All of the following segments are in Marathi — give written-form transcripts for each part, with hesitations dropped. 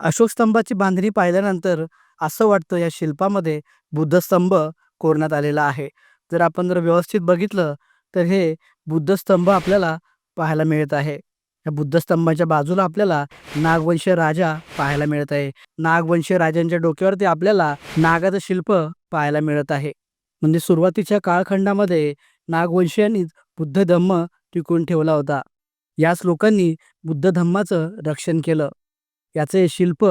अशोक स्तंभाची बांधणी पाहिल्यानंतर असं वाटतं या शिल्पामध्ये बुद्धस्तंभ कोरण्यात आलेला आहे. जर आपण व्यवस्थित बघितलं तर हे बुद्धस्तंभ आपल्याला पाहायला मिळत आहे. या बुद्धस्तंभाच्या बाजूला आपल्याला नागवंशीय राजा पाहायला मिळत आहे. नागवंशीय राजांच्या डोक्यावरती आपल्याला नागाचं शिल्प पाहायला मिळत आहे. म्हणजे सुरुवातीच्या काळखंडामध्ये नागवंशीयांनीच बुद्ध धम्म टिकवून ठेवला होता. याच लोकांनी बुद्ध धम्माचं रक्षण केलं. याचं हे शिल्प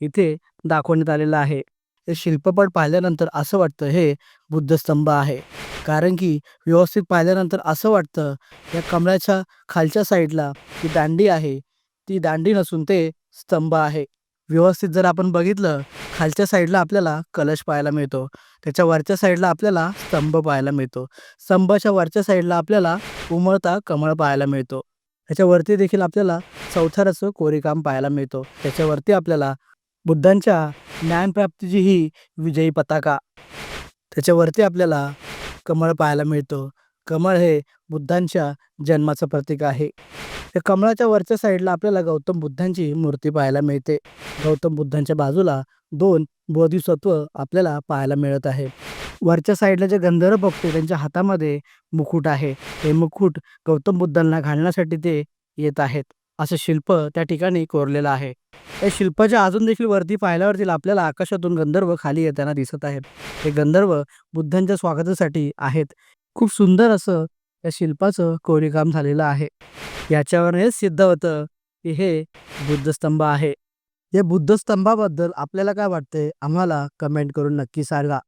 इथे दाखवण्यात आलेलं आहे. हे शिल्पपट पाहिल्यानंतर असं वाटतं हे बुद्धस्तंभ आहे. कारण की व्यवस्थित पाहिल्यानंतर असं वाटतं या कमळाच्या खालच्या साईडला जी दांडी आहे, ती दांडी नसून ते स्तंभ आहे. व्यवस्थित जर आपण बघितलं खालच्या साईडला आपल्याला कलश पाहायला मिळतो. त्याच्या वरच्या साईडला आपल्याला स्तंभ पाहायला मिळतो. स्तंभाच्या वरच्या साईडला आपल्याला उमळता कमळ पाहायला मिळतो. त्याच्यावरती देखील आपल्याला चौथराचं कोरीवकाम पाहायला मिळतो. त्याच्यावरती आपल्याला बुद्धांच्या ज्ञानप्राप्तीची ही विजयी पताका, त्याच्यावरती आपल्याला कमळ पाहायला मिळतो. कमळ हे बुद्धांच्या जन्माचं प्रतीक आहे. त्या कमळाच्या वरच्या साईडला आपल्याला गौतम बुद्धांची मूर्ती पाहायला मिळते. गौतम बुद्धांच्या बाजूला 2 बोधिसत्व आपल्याला पाहायला मिळत आहे. वरच्या साईडला जे गंधर्व बघतोय त्यांच्या हातामध्ये मुकुट आहे. हे मुकुट गौतम बुद्धांना घालण्यासाठी ते येत आहेत. असं शिल्प त्या ठिकाणी कोरलेलं आहे. या शिल्पाच्या अजून देखील वरती पाहिल्यावरती आपल्याला आकाशातून गंधर्व खाली येताना दिसत आहेत. हे गंधर्व बुद्धांच्या स्वागतासाठी आहेत. खूप सुंदर असं या शिल्पाचं कोरीवकाम झालेलं आहे. याच्यावरून हेच सिद्ध होतं की हे बुद्धस्तंभ आहे. या बुद्धस्तंभाबद्दल आपल्याला काय वाटतंय आम्हाला कमेंट करून नक्की सांगा.